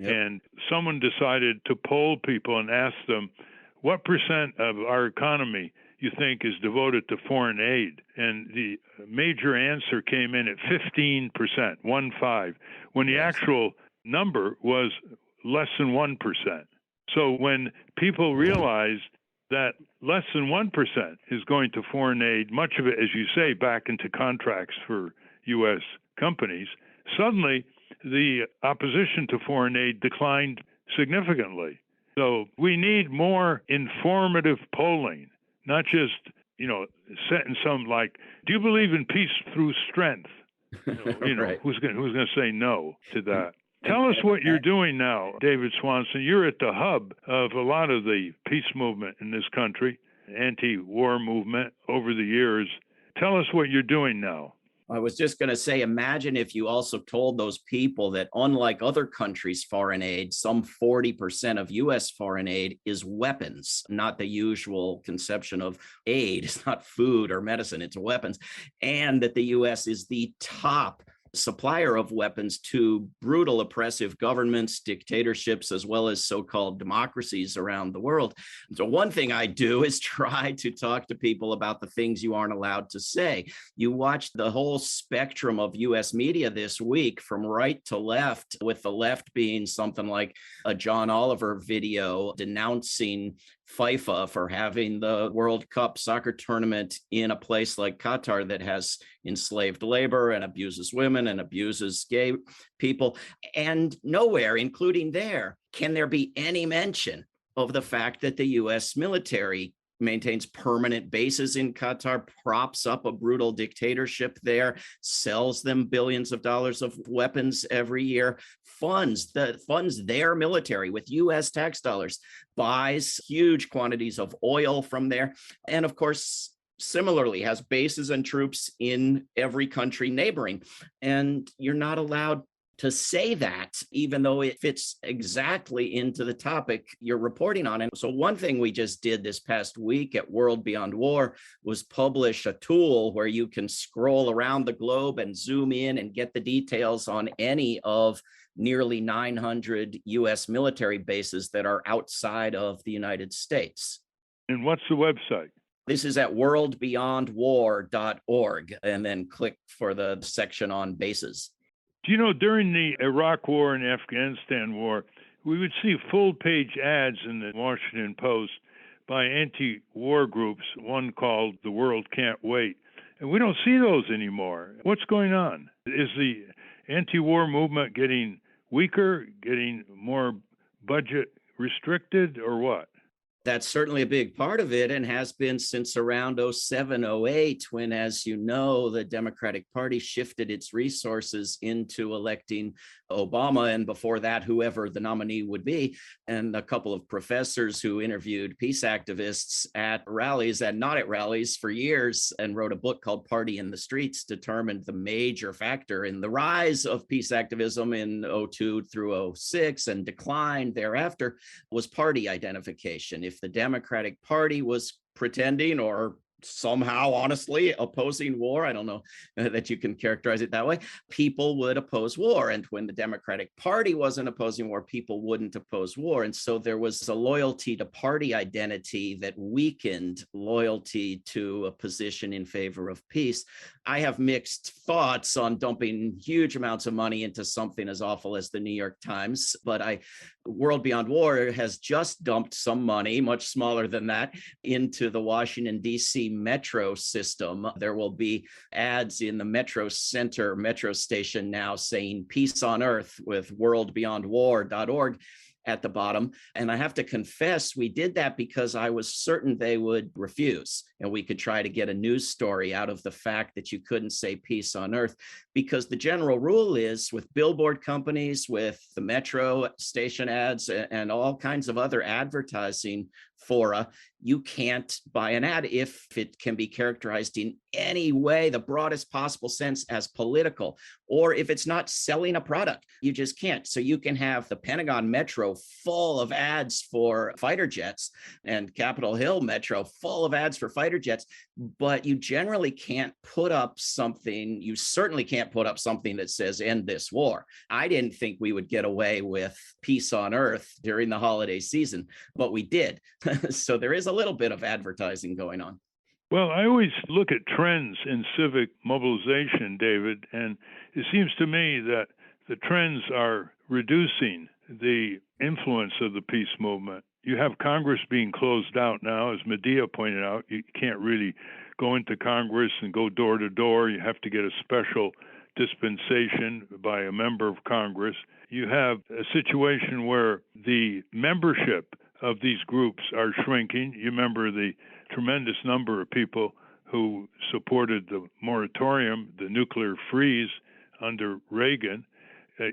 D: And someone decided to poll people and ask them, what % of our economy you think is devoted to foreign aid? And the major answer came in at 15%, 1-5, when the actual number was less than 1%. So when people realized that less than 1% is going to foreign aid, much of it, as you say, back into contracts for U.S. companies, suddenly the opposition to foreign aid declined significantly. So we need more informative polling, not just, set in some like, do you believe in peace through strength?
H: Right.
D: Who's going to say no to that? Tell us what you're doing now, David Swanson. You're at the hub of a lot of the peace movement in this country, anti-war movement over the years. Tell us what you're doing now.
H: I was just going to say, imagine if you also told those people that unlike other countries' foreign aid, some 40% of U.S. foreign aid is weapons, not the usual conception of aid. It's not food or medicine, it's weapons. And that the U.S. is the top supplier of weapons to brutal, oppressive governments, dictatorships, as well as so-called democracies around the world. So one thing I do is try to talk to people about the things you aren't allowed to say. You watch the whole spectrum of US media this week from right to left, with the left being something like a John Oliver video denouncing FIFA for having the World Cup soccer tournament in a place like Qatar that has enslaved labor and abuses women and abuses gay people. And nowhere, including there, can there be any mention of the fact that the US military maintains permanent bases in Qatar, props up a brutal dictatorship there, sells them billions of dollars of weapons every year, funds their military with US tax dollars, buys huge quantities of oil from there, and of course, similarly has bases and troops in every country neighboring. And you're not allowed to say that, even though it fits exactly into the topic you're reporting on. And so one thing we just did this past week at World Beyond War was publish a tool where you can scroll around the globe and zoom in and get the details on any of nearly 900 US military bases that are outside of the United States.
D: And what's the website?
H: This is at worldbeyondwar.org, and then click for the section on bases.
D: Do you know, during the Iraq War and Afghanistan War, we would see full-page ads in the Washington Post by anti-war groups, one called The World Can't Wait. And we don't see those anymore. What's going on? Is the anti-war movement getting weaker, getting more budget restricted, or what?
H: That's certainly a big part of it, and has been since around 07, 08, when, as you know, the Democratic Party shifted its resources into electing Obama, and before that, whoever the nominee would be. And a couple of professors who interviewed peace activists at rallies and not at rallies for years and wrote a book called Party in the Streets determined the major factor in the rise of peace activism in 02 through 06 and decline thereafter was party identification. If the Democratic Party was pretending or somehow honestly opposing war, I don't know that you can characterize it that way, people would oppose war. And when the Democratic Party wasn't opposing war, people wouldn't oppose war. And so there was a loyalty to party identity that weakened loyalty to a position in favor of peace. I have mixed thoughts on dumping huge amounts of money into something as awful as the New York Times, but World Beyond War has just dumped some money, much smaller than that, into the Washington, D.C. metro system. There will be ads in the Metro Center metro station now saying peace on earth with worldbeyondwar.org at the bottom. And I have to confess, we did that because I was certain they would refuse, and we could try to get a news story out of the fact that you couldn't say peace on earth, because the general rule is with billboard companies, with the metro station ads, and all kinds of other advertising fora, you can't buy an ad if it can be characterized in any way, the broadest possible sense, as political, or if it's not selling a product, you just can't. So you can have the Pentagon Metro full of ads for fighter jets and Capitol Hill Metro full of ads for fighter jets, but you generally can't put up something, you certainly can't put up something that says end this war. I didn't think we would get away with peace on earth during the holiday season, but we did. So there is a little bit of advertising going on.
D: Well, I always look at trends in civic mobilization, David, and it seems to me that the trends are reducing the influence of the peace movement. You have Congress being closed out now, as Medea pointed out. You can't really go into Congress and go door to door. You have to get a special dispensation by a member of Congress. You have a situation where the membership of these groups are shrinking. You remember the tremendous number of people who supported the moratorium, the nuclear freeze under Reagan.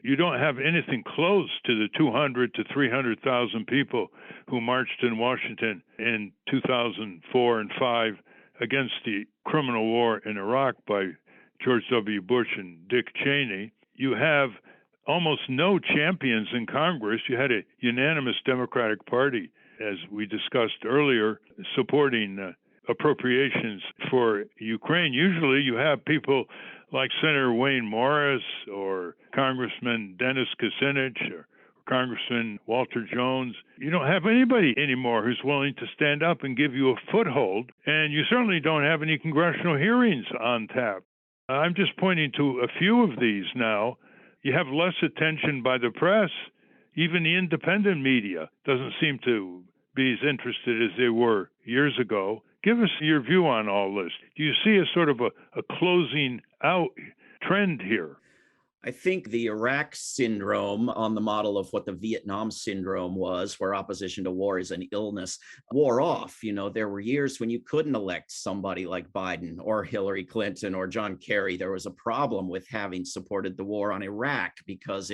D: You don't have anything close to the 200 to 300,000 people who marched in Washington in 2004 and 5 against the criminal war in Iraq by George W. Bush and Dick Cheney. You have almost no champions in Congress. You had a unanimous Democratic Party, as we discussed earlier, supporting appropriations for Ukraine. Usually you have people like Senator Wayne Morris or Congressman Dennis Kucinich or Congressman Walter Jones. You don't have anybody anymore who's willing to stand up and give you a foothold, and you certainly don't have any congressional hearings on tap. I'm just pointing to a few of these now. You have less attention by the press. Even the independent media doesn't seem to be as interested as they were years ago. Give us your view on all this. Do you see a sort of a closing out trend here?
H: I think the Iraq syndrome, on the model of what the Vietnam syndrome was, where opposition to war is an illness, wore off. You know, there were years when you couldn't elect somebody like Biden or Hillary Clinton or John Kerry. There was a problem with having supported the war on Iraq because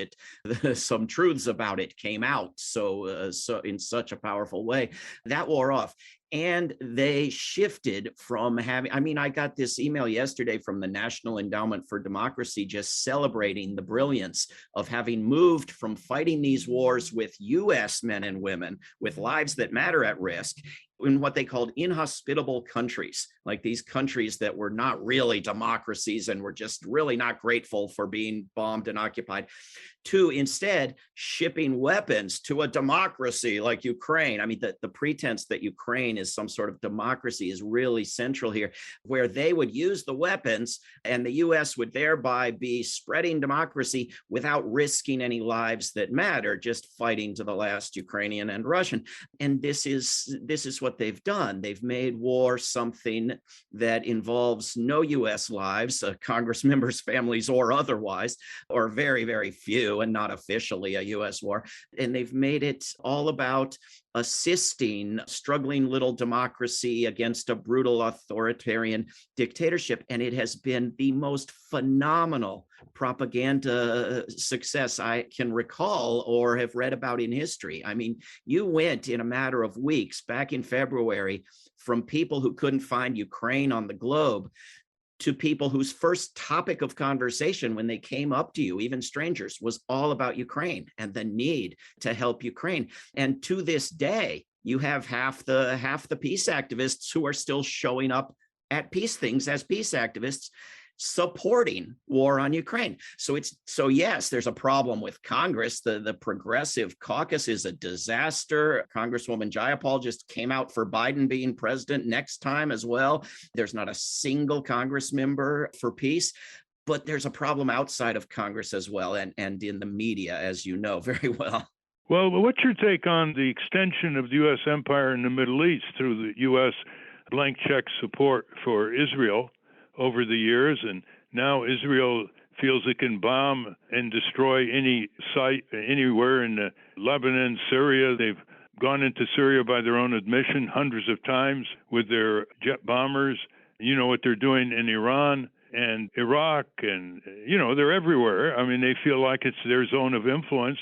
H: some truths about it came out so in such a powerful way. That wore off. And they shifted from having, I got this email yesterday from the National Endowment for Democracy just celebrating the brilliance of having moved from fighting these wars with US men and women with lives that matter at risk in what they called inhospitable countries, like these countries that were not really democracies and were just really not grateful for being bombed and occupied, to instead shipping weapons to a democracy like Ukraine. The pretense that Ukraine is some sort of democracy is really central here, where they would use the weapons and the US would thereby be spreading democracy without risking any lives that matter, just fighting to the last Ukrainian and Russian. And this is what they've done. They've made war something that involves no US lives, Congress members' families or otherwise, or very, very few, and not officially a US war. And they've made it all about assisting struggling little democracy against a brutal authoritarian dictatorship. And it has been the most phenomenal propaganda success I can recall or have read about in history. You went in a matter of weeks back in February from people who couldn't find Ukraine on the globe to people whose first topic of conversation when they came up to you, even strangers, was all about Ukraine and the need to help Ukraine. And to this day, you have half the peace activists who are still showing up at peace things as peace activists, supporting war on Ukraine. So yes, there's a problem with Congress. The Progressive Caucus is a disaster. Congresswoman Jayapal just came out for Biden being president next time as well. There's not a single Congress member for peace. But there's a problem outside of Congress as well, and in the media, as you know very well.
D: Well, what's your take on the extension of the U.S. empire in the Middle East through the U.S. blank check support for Israel over the years? And now Israel feels it can bomb and destroy any site anywhere in Lebanon, Syria. They've gone into Syria by their own admission hundreds of times with their jet bombers. You know what they're doing in Iran and Iraq, and, they're everywhere. They feel like it's their zone of influence.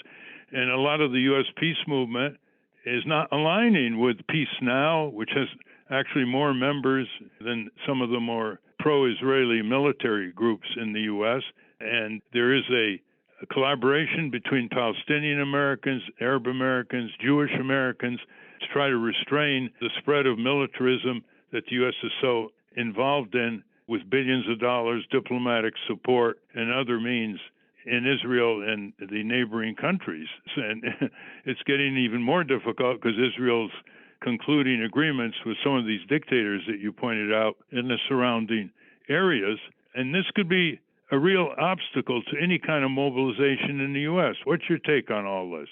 D: And a lot of the U.S. peace movement is not aligning with Peace Now, which has actually more members than some of the more pro-Israeli military groups in the U.S. And there is a collaboration between Palestinian Americans, Arab Americans, Jewish Americans to try to restrain the spread of militarism that the U.S. is so involved in, with billions of dollars, diplomatic support, and other means in Israel and the neighboring countries. And it's getting even more difficult because Israel's concluding agreements with some of these dictators that you pointed out in the surrounding areas. And this could be a real obstacle to any kind of mobilization in the U.S. What's your take on all this?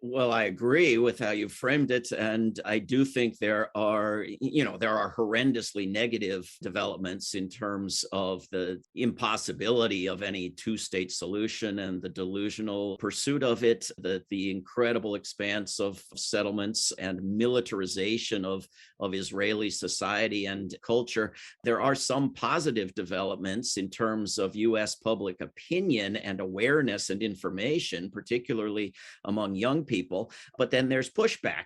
H: Well, I agree with how you framed it. And I do think there are horrendously negative developments in terms of the impossibility of any two-state solution and the delusional pursuit of it, the incredible expanse of settlements and militarization of Israeli society and culture. There are some positive developments in terms of U.S. public opinion and awareness and information, particularly among young people. But then there's pushback.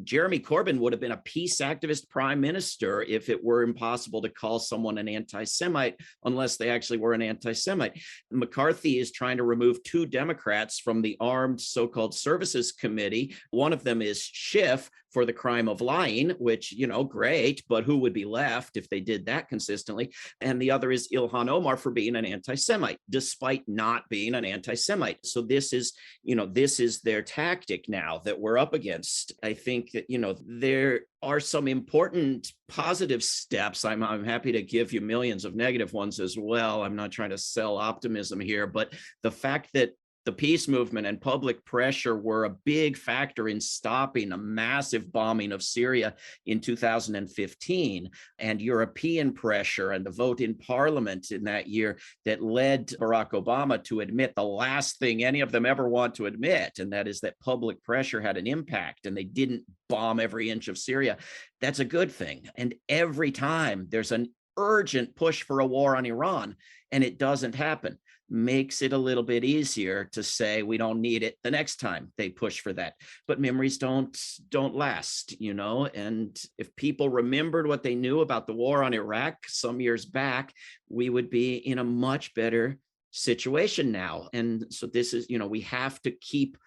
H: Jeremy Corbyn would have been a peace activist prime minister if it were impossible to call someone an anti-Semite unless they actually were an anti-Semite. McCarthy is trying to remove 2 Democrats from the Armed So-Called Services Committee. One of them is Schiff for the crime of lying, which, great, but who would be left if they did that consistently? And the other is Ilhan Omar for being an anti-Semite, despite not being an anti-Semite. So this is their tactic now that we're up against. I think that, there are some important positive steps. I'm happy to give you millions of negative ones as well. I'm not trying to sell optimism here, but the fact that the peace movement and public pressure were a big factor in stopping a massive bombing of Syria in 2015, and European pressure and the vote in parliament in that year that led Barack Obama to admit the last thing any of them ever want to admit, and that is that public pressure had an impact and they didn't bomb every inch of Syria. That's a good thing. And every time there's an urgent push for a war on Iran and it doesn't happen, makes it a little bit easier to say we don't need it the next time they push for that. But memories don't last, and if people remembered what they knew about the war on Iraq some years back, we would be in a much better situation now. And so this is, we have to keep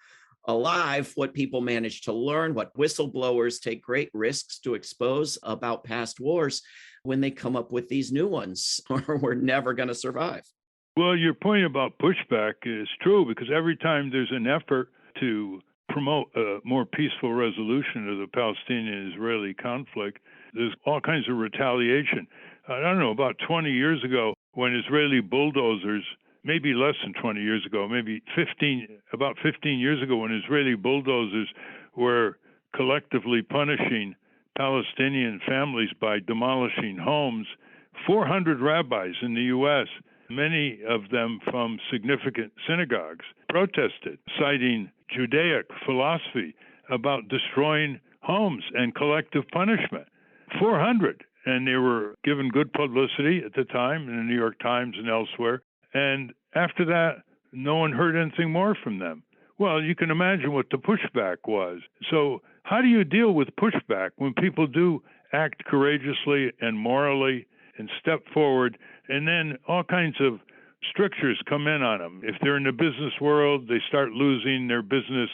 H: alive what people manage to learn, what whistleblowers take great risks to expose about past wars when they come up with these new ones, or we're never going to survive.
D: Well, your point about pushback is true, because every time there's an effort to promote a more peaceful resolution of the Palestinian-Israeli conflict, there's all kinds of retaliation. I don't know, about 20 years ago, when Israeli bulldozers, maybe less than 20 years ago, about 15 years ago, when Israeli bulldozers were collectively punishing Palestinian families by demolishing homes, 400 rabbis in the U.S., many of them from significant synagogues, protested, citing Judaic philosophy about destroying homes and collective punishment. 400. And they were given good publicity at the time in the New York Times and elsewhere. And after that, no one heard anything more from them. Well, you can imagine what the pushback was. So how do you deal with pushback when people do act courageously and morally and step forward, and then all kinds of strictures come in on them? If they're in the business world, they start losing their business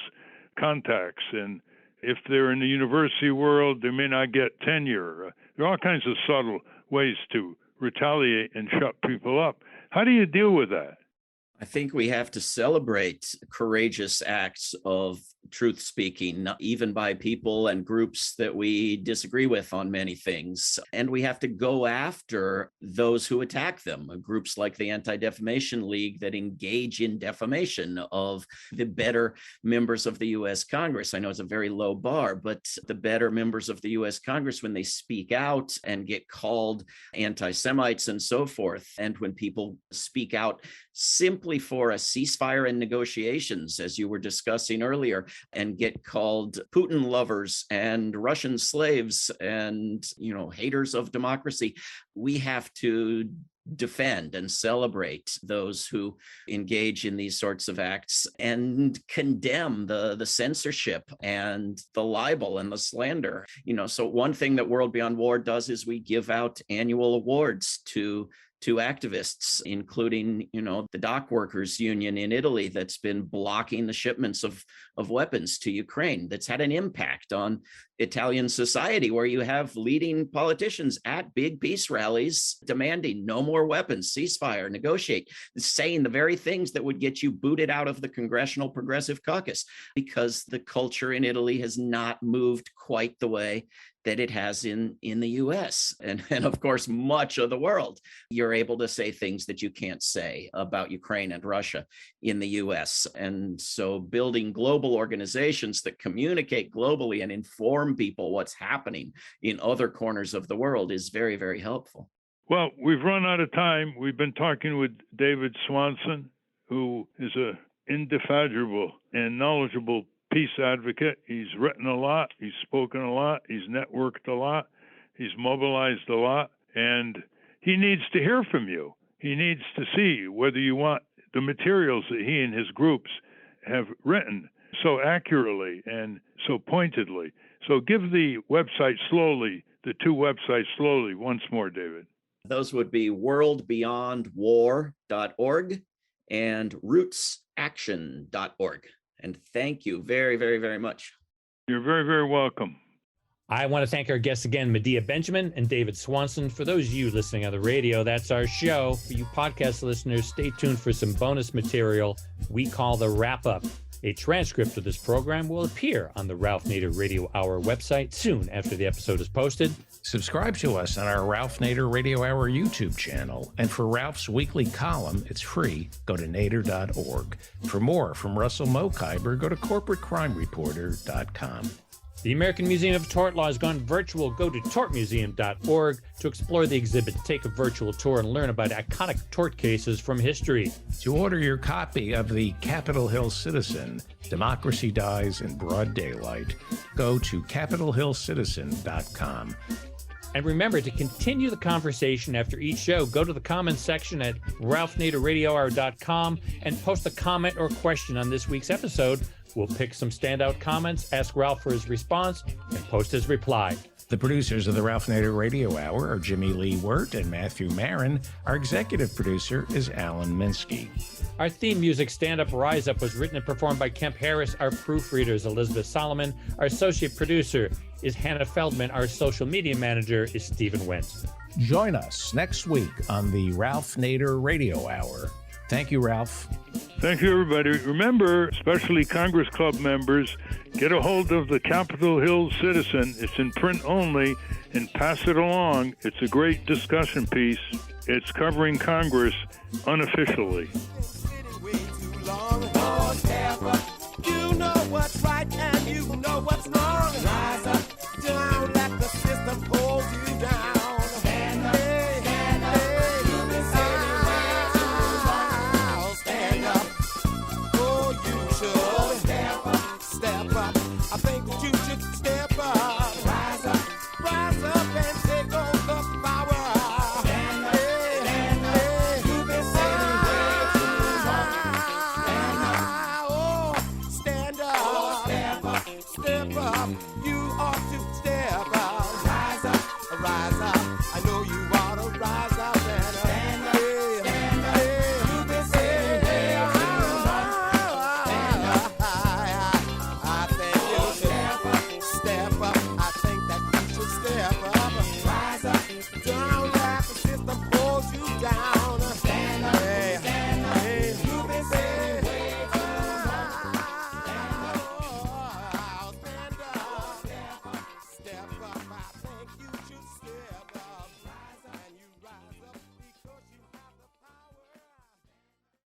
D: contacts. And if they're in the university world, they may not get tenure. There are all kinds of subtle ways to retaliate and shut people up. How do you deal with that?
H: I think we have to celebrate courageous acts of truth speaking, even by people and groups that we disagree with on many things. And we have to go after those who attack them, groups like the Anti-Defamation League that engage in defamation of the better members of the U.S. Congress. I know it's a very low bar, but the better members of the U.S. Congress, when they speak out and get called anti-Semites and so forth, and when people speak out simply for a ceasefire and negotiations, as you were discussing earlier, and get called Putin lovers and Russian slaves and, haters of democracy, we have to defend and celebrate those who engage in these sorts of acts and condemn the censorship and the libel and the slander. So one thing that World Beyond War does is we give out annual awards to activists, including, the dock workers union in Italy that's been blocking the shipments of weapons to Ukraine. That's had an impact on Italian society, where you have leading politicians at big peace rallies demanding no more weapons, ceasefire, negotiate, saying the very things that would get you booted out of the Congressional Progressive Caucus, because the culture in Italy has not moved quite the way that it has in the US and of course, much of the world. You're able to say things that you can't say about Ukraine and Russia in the US. And so building global organizations that communicate globally and inform people what's happening in other corners of the world is very, very helpful.
D: Well, we've run out of time. We've been talking with David Swanson, who is an indefatigable and knowledgeable peace advocate. He's written a lot, he's spoken a lot, he's networked a lot, he's mobilized a lot, and he needs to hear from you. He needs to see whether you want the materials that he and his groups have written so accurately and so pointedly. So give the website slowly, the two websites slowly once more, David.
H: Those would be worldbeyondwar.org and rootsaction.org. And thank you very, very, very much.
D: You're very, very welcome.
A: I want to thank our guests again, Medea Benjamin and David Swanson. For those of you listening on the radio, that's our show. For you podcast listeners, stay tuned for some bonus material we call the Wrap Up. A transcript of this program will appear on the Ralph Nader Radio Hour website soon after the episode is posted.
C: Subscribe to us on our Ralph Nader Radio Hour YouTube channel. And for Ralph's weekly column, it's free. Go to nader.org. For more from Russell Mokhiber, go to corporatecrimereporter.com.
A: The American Museum of Tort Law has gone virtual. Go to tortmuseum.org to explore the exhibit, take a virtual tour, and learn about iconic tort cases from history.
C: To order your copy of the Capitol Hill Citizen, Democracy Dies in Broad Daylight, go to capitolhillcitizen.com.
A: And remember to continue the conversation after each show. Go to the comments section at ralphnaderradiohour.com and post a comment or question on this week's episode. We'll pick some standout comments, ask Ralph for his response, and post his reply.
C: The producers of the Ralph Nader Radio Hour are Jimmy Lee Wirt and Matthew Marin. Our executive producer is Alan Minsky.
A: Our theme music, Stand Up, Rise Up, was written and performed by Kemp Harris. Our proofreader is Elizabeth Solomon. Our associate producer is Hannah Feldman. Our social media manager is Stephen Wentz.
C: Join us next week on the Ralph Nader Radio Hour. Thank you, Ralph.
D: Thank you, everybody. Remember, especially Congress Club members, get a hold of the Capitol Hill Citizen. It's in print only, and pass it along. It's a great discussion piece. It's covering Congress unofficially.
B: You know what's right and you know what's wrong. Rise up.